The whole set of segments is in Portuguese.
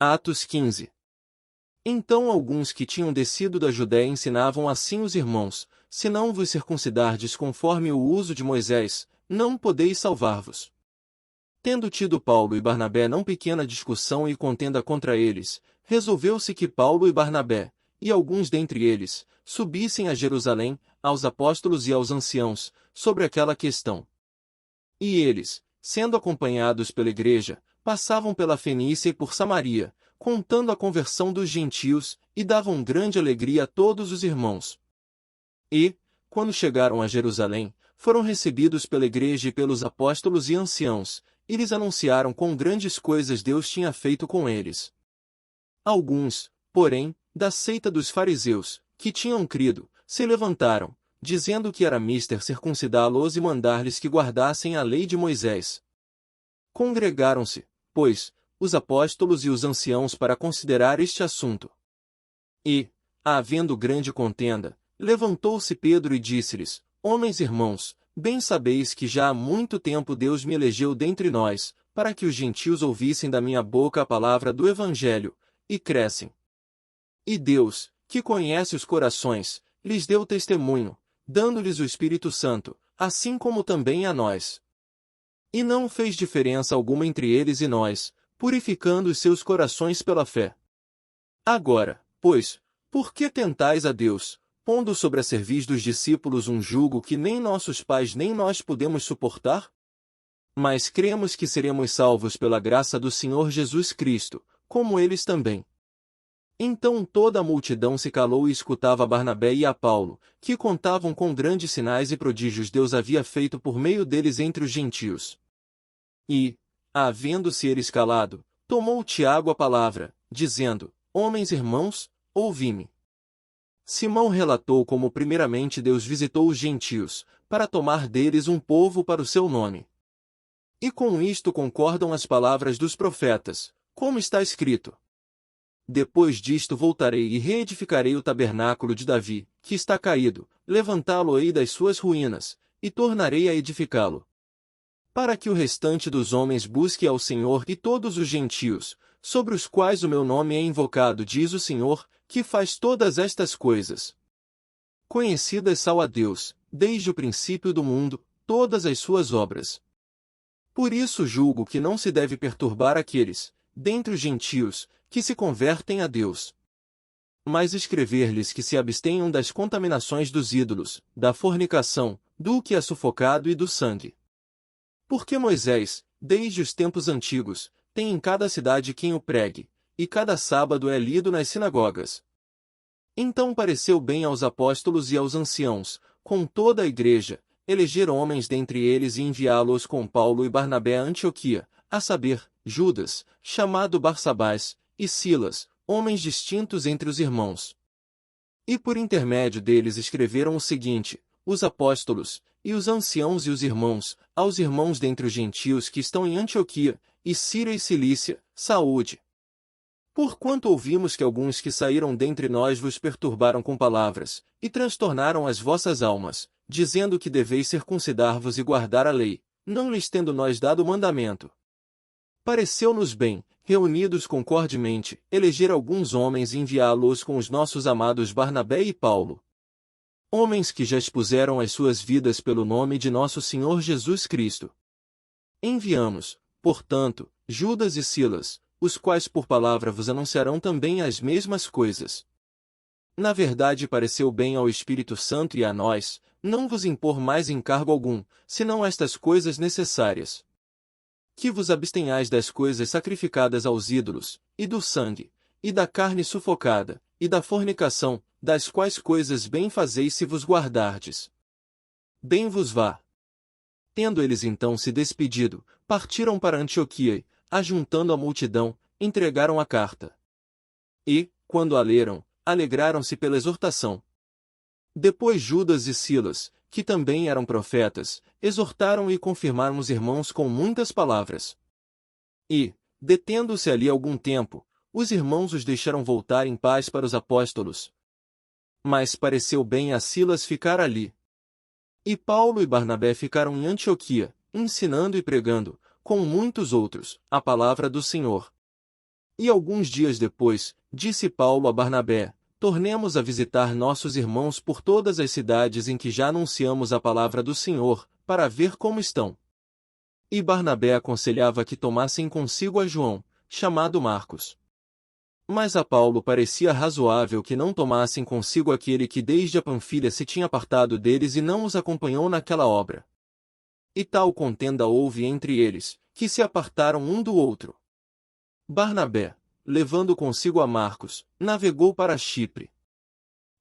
Atos 15. Então alguns que tinham descido da Judéia ensinavam assim os irmãos: se não vos circuncidardes conforme o uso de Moisés, não podeis salvar-vos. Tendo tido Paulo e Barnabé não pequena discussão e contenda contra eles, resolveu-se que Paulo e Barnabé, e alguns dentre eles, subissem a Jerusalém, aos apóstolos e aos anciãos, sobre aquela questão. E eles, sendo acompanhados pela igreja, passavam pela Fenícia e por Samaria, contando a conversão dos gentios, e davam grande alegria a todos os irmãos. E, quando chegaram a Jerusalém, foram recebidos pela igreja e pelos apóstolos e anciãos, e lhes anunciaram quão grandes coisas Deus tinha feito com eles. Alguns, porém, da seita dos fariseus, que tinham crido, se levantaram, dizendo que era mister circuncidá-los e mandar-lhes que guardassem a lei de Moisés. Congregaram-se, pois, os apóstolos e os anciãos para considerar este assunto. E, havendo grande contenda, levantou-se Pedro e disse-lhes: Homens irmãos, bem sabeis que já há muito tempo Deus me elegeu dentre nós, para que os gentios ouvissem da minha boca a palavra do Evangelho, e crescem. E Deus, que conhece os corações, lhes deu testemunho, dando-lhes o Espírito Santo, assim como também a nós. E não fez diferença alguma entre eles e nós, purificando os seus corações pela fé. Agora, pois, por que tentais a Deus, pondo sobre a cerviz dos discípulos um jugo que nem nossos pais nem nós podemos suportar? Mas cremos que seremos salvos pela graça do Senhor Jesus Cristo, como eles também. Então toda a multidão se calou e escutava a Barnabé e a Paulo, que contavam com grandes sinais e prodígios Deus havia feito por meio deles entre os gentios. E, havendo-se eles calado, tomou Tiago a palavra, dizendo: Homens irmãos, ouvi-me. Simão relatou como primeiramente Deus visitou os gentios, para tomar deles um povo para o seu nome. E com isto concordam as palavras dos profetas, como está escrito: Depois disto voltarei e reedificarei o tabernáculo de Davi, que está caído, levantá-lo-ei das suas ruínas, e tornarei a edificá-lo. Para que o restante dos homens busque ao Senhor e todos os gentios, sobre os quais o meu nome é invocado, diz o Senhor, que faz todas estas coisas. Conhecidas são a Deus, desde o princípio do mundo, todas as suas obras. Por isso julgo que não se deve perturbar aqueles, dentre os gentios, que se convertem a Deus. Mas escrever-lhes que se abstenham das contaminações dos ídolos, da fornicação, do que é sufocado e do sangue. Porque Moisés, desde os tempos antigos, tem em cada cidade quem o pregue, e cada sábado é lido nas sinagogas. Então pareceu bem aos apóstolos e aos anciãos, com toda a igreja, eleger homens dentre eles e enviá-los com Paulo e Barnabé a Antioquia, a saber, Judas, chamado Barsabás, e Silas, homens distintos entre os irmãos. E por intermédio deles escreveram o seguinte: os apóstolos, e os anciãos e os irmãos, aos irmãos dentre os gentios que estão em Antioquia, e Síria e Cilícia, saúde. Porquanto ouvimos que alguns que saíram dentre nós vos perturbaram com palavras, e transtornaram as vossas almas, dizendo que deveis circuncidar-vos e guardar a lei, não lhes tendo nós dado o mandamento. Pareceu-nos bem, reunidos concordemente, eleger alguns homens e enviá-los com os nossos amados Barnabé e Paulo. Homens que já expuseram as suas vidas pelo nome de nosso Senhor Jesus Cristo. Enviamos, portanto, Judas e Silas, os quais por palavra vos anunciarão também as mesmas coisas. Na verdade pareceu bem ao Espírito Santo e a nós, não vos impor mais encargo algum, senão estas coisas necessárias. Que vos abstenhais das coisas sacrificadas aos ídolos, e do sangue, e da carne sufocada, e da fornicação, das quais coisas bem fazeis se vos guardardes. Bem vos vá. Tendo eles então se despedido, partiram para Antioquia e, ajuntando a multidão, entregaram a carta. E, quando a leram, alegraram-se pela exortação. Depois Judas e Silas, que também eram profetas, exortaram e confirmaram os irmãos com muitas palavras. E, detendo-se ali algum tempo, os irmãos os deixaram voltar em paz para os apóstolos. Mas pareceu bem a Silas ficar ali. E Paulo e Barnabé ficaram em Antioquia, ensinando e pregando, com muitos outros, a palavra do Senhor. E alguns dias depois, disse Paulo a Barnabé: tornemos a visitar nossos irmãos por todas as cidades em que já anunciamos a palavra do Senhor, para ver como estão. E Barnabé aconselhava que tomassem consigo a João, chamado Marcos. Mas a Paulo parecia razoável que não tomassem consigo aquele que desde a Panfilha se tinha apartado deles e não os acompanhou naquela obra. E tal contenda houve entre eles, que se apartaram um do outro. Barnabé, levando consigo a Marcos, navegou para Chipre.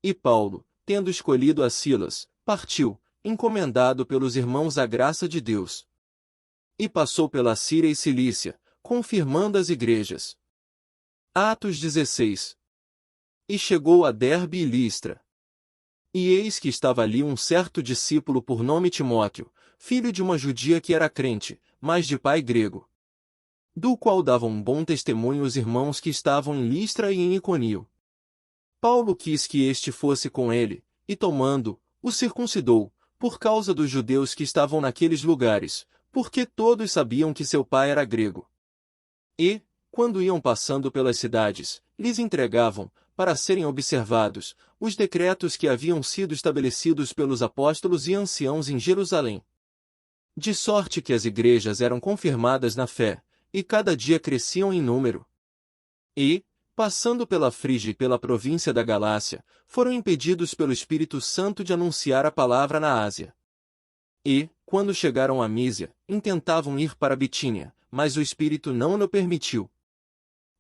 E Paulo, tendo escolhido a Silas, partiu, encomendado pelos irmãos à graça de Deus. E passou pela Síria e Cilícia, confirmando as igrejas. Atos 16. E chegou a Derbe e Listra. E eis que estava ali um certo discípulo por nome Timóteo, filho de uma judia que era crente, mas de pai grego, do qual davam um bom testemunho os irmãos que estavam em Listra e em Iconio. Paulo quis que este fosse com ele, e tomando, o circuncidou, por causa dos judeus que estavam naqueles lugares, porque todos sabiam que seu pai era grego. E, quando iam passando pelas cidades, lhes entregavam, para serem observados, os decretos que haviam sido estabelecidos pelos apóstolos e anciãos em Jerusalém. De sorte que as igrejas eram confirmadas na fé, e cada dia cresciam em número. E, passando pela Frígia e pela província da Galácia, foram impedidos pelo Espírito Santo de anunciar a palavra na Ásia. E, quando chegaram a Mísia, intentavam ir para Bitínia, mas o Espírito não lhe permitiu.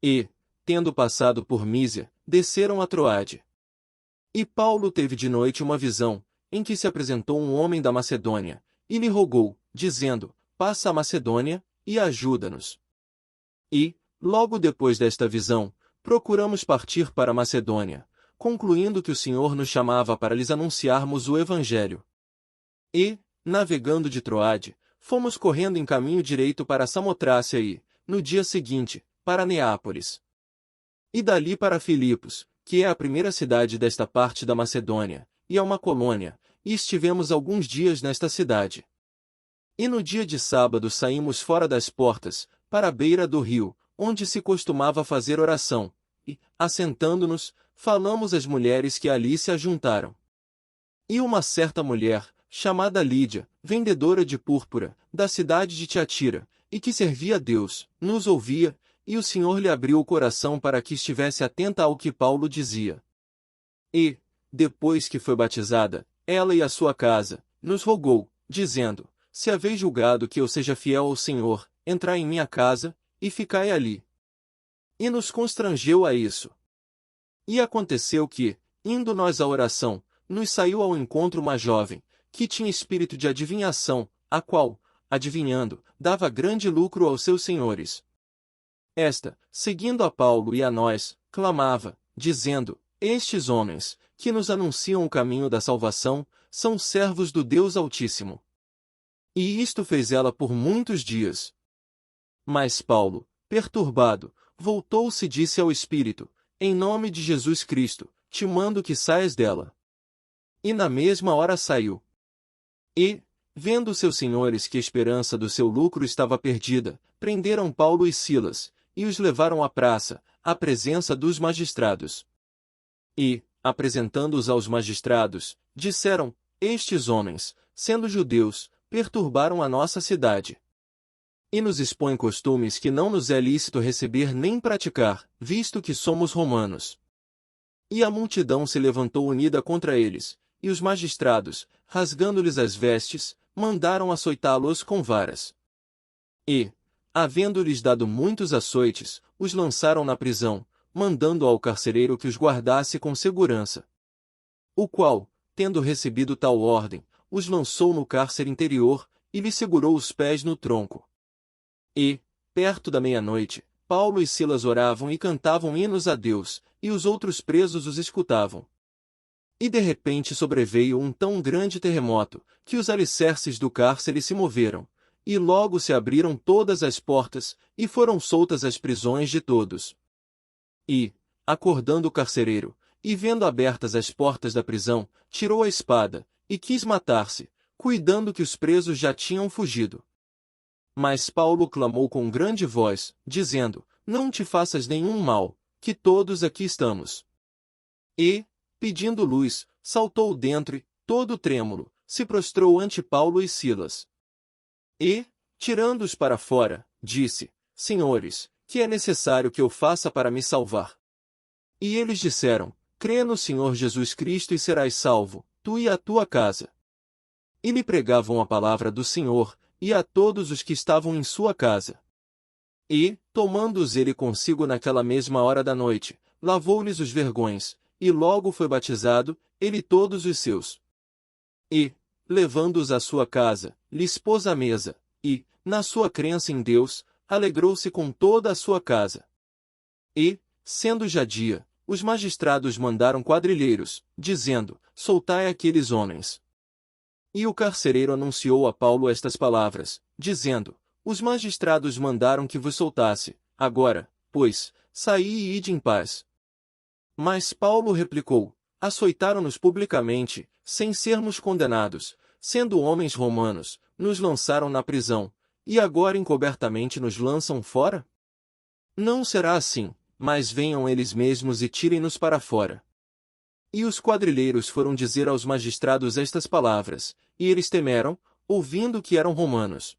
E, tendo passado por Mísia, desceram a Troade. E Paulo teve de noite uma visão, em que se apresentou um homem da Macedônia, e lhe rogou, dizendo: passa a Macedônia, e ajuda-nos. E, logo depois desta visão, procuramos partir para a Macedônia, concluindo que o Senhor nos chamava para lhes anunciarmos o Evangelho. E, navegando de Troade, fomos correndo em caminho direito para Samotrácia e, no dia seguinte, para Neápolis. E dali para Filipos, que é a primeira cidade desta parte da Macedônia, e é uma colônia, e estivemos alguns dias nesta cidade. E no dia de sábado saímos fora das portas, para a beira do rio, onde se costumava fazer oração, e, assentando-nos, falamos às mulheres que ali se ajuntaram. E uma certa mulher, chamada Lídia, vendedora de púrpura, da cidade de Tiatira, e que servia a Deus, nos ouvia, e o Senhor lhe abriu o coração para que estivesse atenta ao que Paulo dizia. E, depois que foi batizada, ela e a sua casa, nos rogou, dizendo: se haveis julgado que eu seja fiel ao Senhor, entrai em minha casa, e ficai ali. E nos constrangeu a isso. E aconteceu que, indo nós à oração, nos saiu ao encontro uma jovem, que tinha espírito de adivinhação, a qual, adivinhando, dava grande lucro aos seus senhores. Esta, seguindo a Paulo e a nós, clamava, dizendo: estes homens, que nos anunciam o caminho da salvação, são servos do Deus Altíssimo. E isto fez ela por muitos dias. Mas Paulo, perturbado, voltou-se e disse ao Espírito: em nome de Jesus Cristo, te mando que saias dela. E na mesma hora saiu. E, vendo seus senhores que a esperança do seu lucro estava perdida, prenderam Paulo e Silas, e os levaram à praça, à presença dos magistrados. E, apresentando-os aos magistrados, disseram: estes homens, sendo judeus, perturbaram a nossa cidade. E nos expõem costumes que não nos é lícito receber nem praticar, visto que somos romanos. E a multidão se levantou unida contra eles, e os magistrados, rasgando-lhes as vestes, mandaram açoitá-los com varas. E, havendo-lhes dado muitos açoites, os lançaram na prisão, mandando ao carcereiro que os guardasse com segurança. O qual, tendo recebido tal ordem, os lançou no cárcere interior, e lhe segurou os pés no tronco. E, perto da meia-noite, Paulo e Silas oravam e cantavam hinos a Deus, e os outros presos os escutavam. E de repente sobreveio um tão grande terremoto, que os alicerces do cárcere se moveram, e logo se abriram todas as portas, e foram soltas as prisões de todos. E, acordando o carcereiro, e vendo abertas as portas da prisão, tirou a espada, e quis matar-se, cuidando que os presos já tinham fugido. Mas Paulo clamou com grande voz, dizendo: não te faças nenhum mal, que todos aqui estamos. E, pedindo luz, saltou dentro e, todo trêmulo, se prostrou ante Paulo e Silas. E, tirando-os para fora, disse: Senhores, que é necessário que eu faça para me salvar? E eles disseram: Crê no Senhor Jesus Cristo e serás salvo, tu e a tua casa. E lhe pregavam a palavra do Senhor, e a todos os que estavam em sua casa. E, tomando-os ele consigo naquela mesma hora da noite, lavou-lhes os vergões, e logo foi batizado, ele e todos os seus. E, levando-os à sua casa, lhes pôs à mesa, e, na sua crença em Deus, alegrou-se com toda a sua casa. E, sendo já dia, os magistrados mandaram quadrilheiros, dizendo: Soltai aqueles homens. E o carcereiro anunciou a Paulo estas palavras, dizendo: Os magistrados mandaram que vos soltasse, agora, pois, saí e ide em paz. Mas Paulo replicou: Açoitaram-nos publicamente, sem sermos condenados, sendo homens romanos, nos lançaram na prisão, e agora encobertamente nos lançam fora? Não será assim, mas venham eles mesmos e tirem-nos para fora. E os quadrilheiros foram dizer aos magistrados estas palavras, e eles temeram, ouvindo que eram romanos.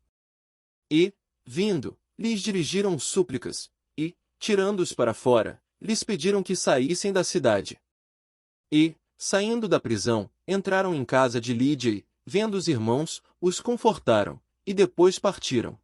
E, vindo, lhes dirigiram súplicas, e, tirando-os para fora, lhes pediram que saíssem da cidade. E, saindo da prisão, entraram em casa de Lídia e, vendo os irmãos, os confortaram, e depois partiram.